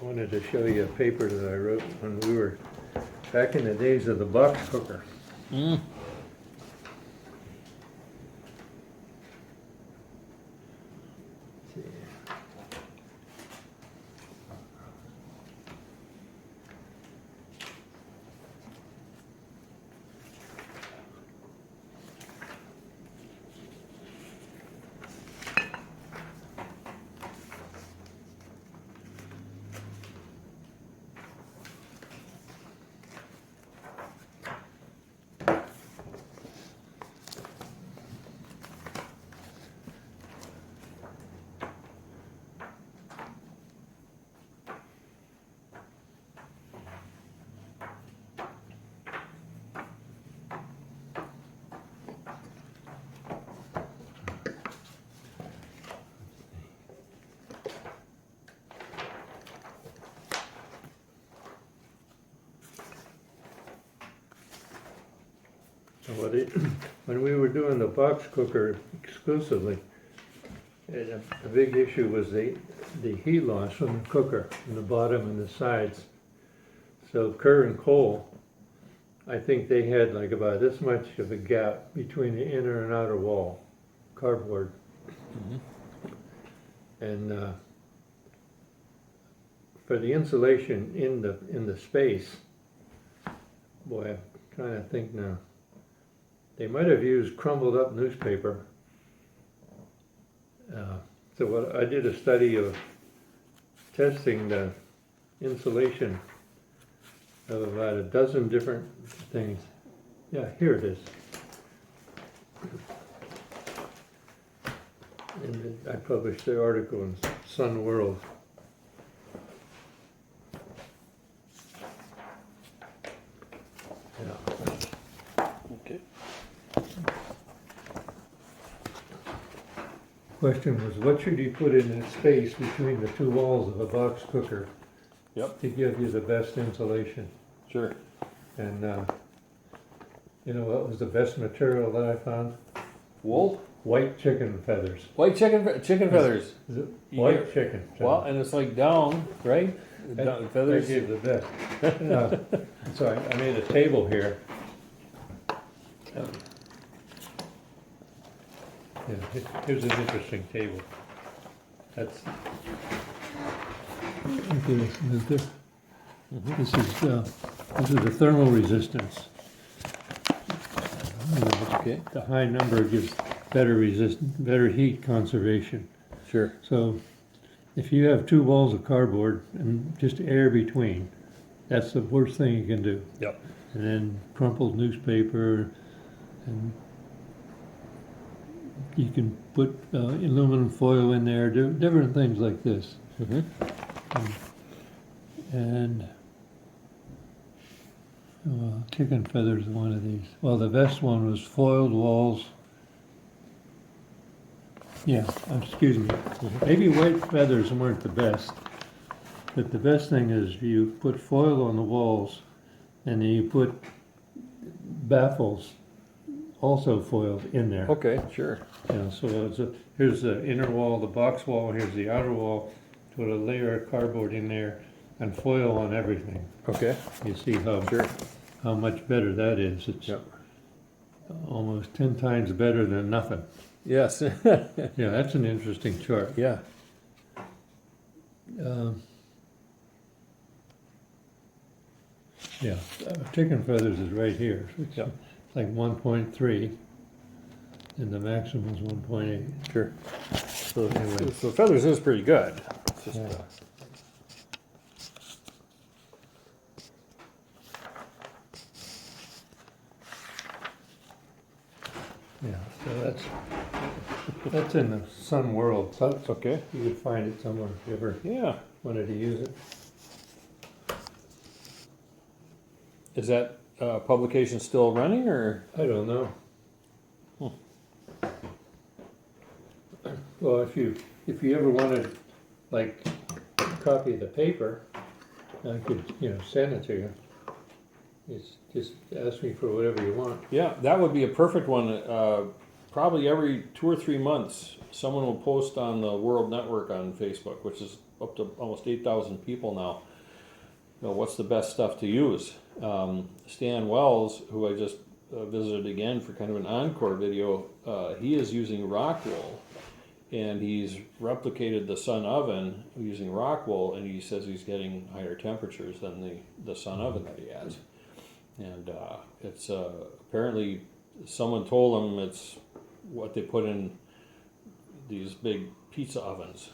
wanted to show you a paper that I wrote when we were back in the days of the box cooker. Mm. Let's see. So when we were doing the box cooker exclusively, a big issue was the heat loss from the cooker, from the bottom and the sides. So Kerr and Cole, I think they had like about this much of a gap between the inner and outer wall, cardboard. Mm-hmm. And for the insulation in the space, boy, I'm trying to think now. They might have used crumbled up newspaper. So what I did a study of testing the insulation of about a dozen different things. Yeah, here it is. And I published the article in Sun World. Yeah. Okay. Question was, what should you put in that space between the two walls of a box cooker? Yep. To give you the best insulation? Sure. And you know what was the best material that I found? Wool? White chicken feathers. White chicken feathers. Is it You white get- chicken feathers. Well, and it's like down, right? Down, That feathers. gave the best. So I made a table here. Yeah, here's an interesting table. That's. Okay, is there? This is the thermal resistance. Okay. The high number gives better heat conservation. Sure. So if you have two walls of cardboard and just air between, that's the worst thing you can do. Yep. And then crumpled newspaper, and you can put aluminum foil in there, different things like this. Mm-hmm. And chicken feathers is one of these. Well, the best one was foiled walls. Yeah, excuse me. Maybe white feathers weren't the best, but the best thing is you put foil on the walls, and then you put baffles, also foiled, in there. Okay, sure. Yeah, so here's the inner wall, the box wall. Here's the outer wall. Put a layer of cardboard in there, and foil on everything. Okay. You see Sure. how much better that is. It's Yep. almost 10 times better than nothing. Yes. Yeah, that's an interesting chart. Yeah. Yeah, chicken feathers is right here. It's Yep. like 1.3, and the maximum is 1.8. Sure. So anyway, So feathers is pretty good. It's just, Yeah. Yeah, so that's in the Sun World. So that's okay. you could find it somewhere if you ever Yeah. wanted to use it. Is that publication still running, or? I don't know. Well, if you ever wanted, like, a copy of the paper, I could, send it to you. Just ask me for whatever you want. Yeah, that would be a perfect one. probably every 2 or 3 months, someone will post on the World Network on Facebook, which is up to almost 8,000 people now. What's the best stuff to use? Stan Wells, who I just visited again for kind of an encore video, he is using rock wool, and he's replicated the sun oven using rock wool, and he says he's getting higher temperatures than the sun oven that he has. And it's apparently someone told him it's what they put in these big pizza ovens.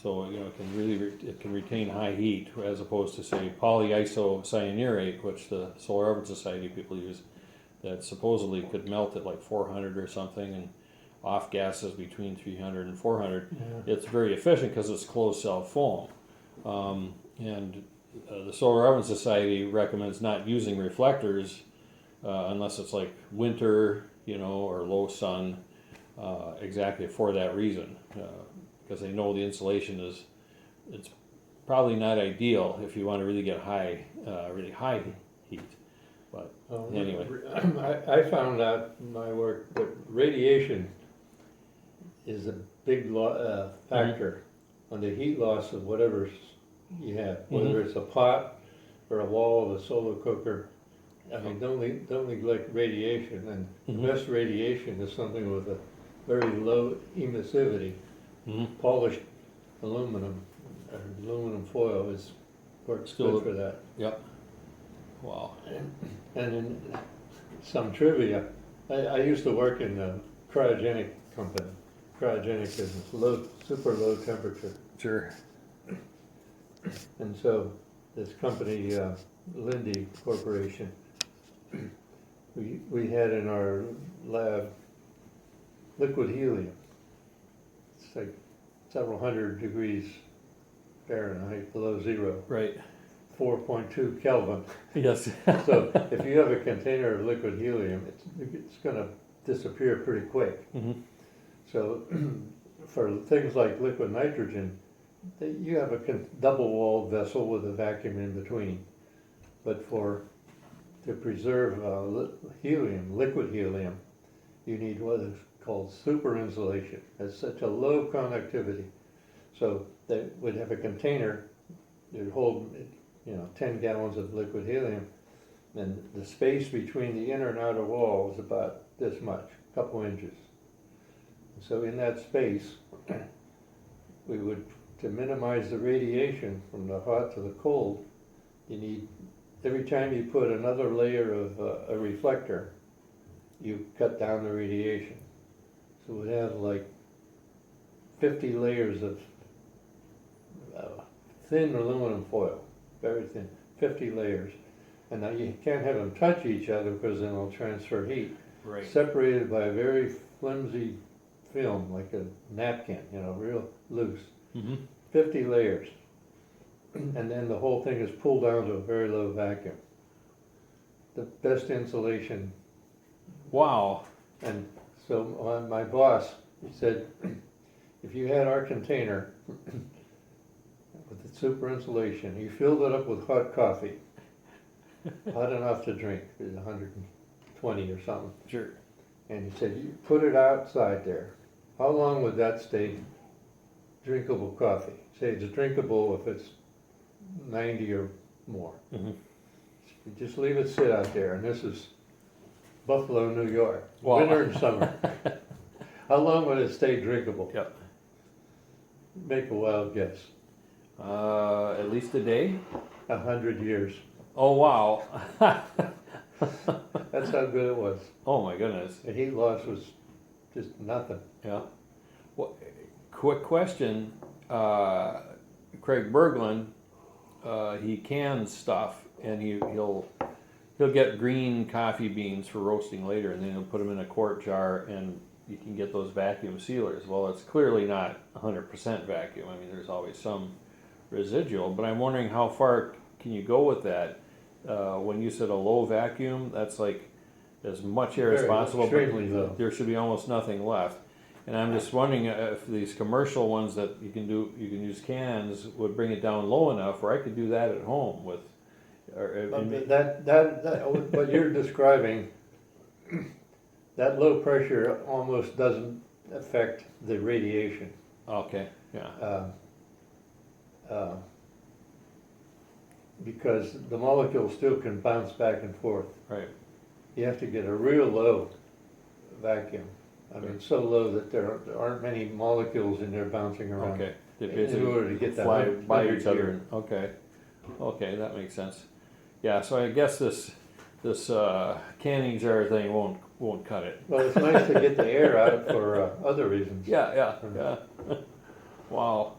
So it can retain high heat, as opposed to, say, polyisocyanurate, which the Solar Oven Society people use, that supposedly could melt at like 400 or something, and off gases between 300 and 400. Yeah. It's very efficient because it's closed cell foam, and the Solar Oven Society recommends not using reflectors unless it's like winter, or low sun, exactly for that reason. Because they know the insulation it's probably not ideal if you want to really get really high heat. But anyway, I found out in my work that radiation is a big factor on the heat loss of whatever you have, whether it's a pot or a wall of a solar cooker. I mean, don't neglect radiation, and the best radiation is something with a very low emissivity. Polished aluminum or aluminum foil works good for that. Yep. Wow. And in some trivia, I used to work in a cryogenic company. Cryogenic business, super low temperature. Sure. And so this company, Linde Corporation, we had in our lab liquid helium. It's like several hundred degrees Fahrenheit below zero. Right. 4.2 Kelvin. Yes. So if you have a container of liquid helium, it's going to disappear pretty quick. So for things like liquid nitrogen, you have a double-walled vessel with a vacuum in between. But to preserve liquid helium, you need what is called super insulation. It's such a low conductivity. So they would have a container that would hold 10 gallons of liquid helium, and the space between the inner and outer wall is about this much, a couple inches. So in that space, we would, to minimize the radiation from the hot to the cold, you need, every time you put another layer of a reflector, you cut down the radiation. So we'd have like 50 layers of thin aluminum foil, very thin, 50 layers. And now you can't have them touch each other because then they'll transfer heat. Right. Separated by a very flimsy film, like a napkin, real loose. 50 layers. And then the whole thing is pulled down to a very low vacuum. The best insulation. Wow. And so my boss, he said, if you had our container with the super insulation, you filled it up with hot coffee, hot enough to drink, it was 120 or something. Sure. And he said, you put it outside there. How long would that stay drinkable coffee? Say it's drinkable if it's 90 or more. You just leave it sit out there, and this is Buffalo, New York, wow. Winter and summer. How long would it stay drinkable? Yep. Make a wild guess. At least a day? 100 years. Oh, wow. That's how good it was. Oh, my goodness. The heat loss was just nothing. Yeah. Well, quick question. Craig Berglund, he cans stuff, and he'll get green coffee beans for roasting later, and then he'll put them in a quart jar, and you can get those vacuum sealers. Well, it's clearly not 100% vacuum. I mean, there's always some residual, but I'm wondering how far can you go with that? When you said a low vacuum, that's like as much air as possible, Extremely low. There should be almost nothing left. And I'm just wondering if these commercial ones that you can use cans would bring it down low enough where I could do that at home with. But what you're describing that low pressure almost doesn't affect the radiation. Okay, yeah, Because the molecules still can bounce back and forth. right, You have to get a real low vacuum. I mean, so low that there aren't many molecules in there bouncing around. okay. They In basically order to get that fly 100 by each other, year. okay, okay, that makes sense. Yeah, so I guess this canning jar thing won't cut it. Well, it's nice to get the air out for other reasons. Yeah, yeah, yeah. Wow.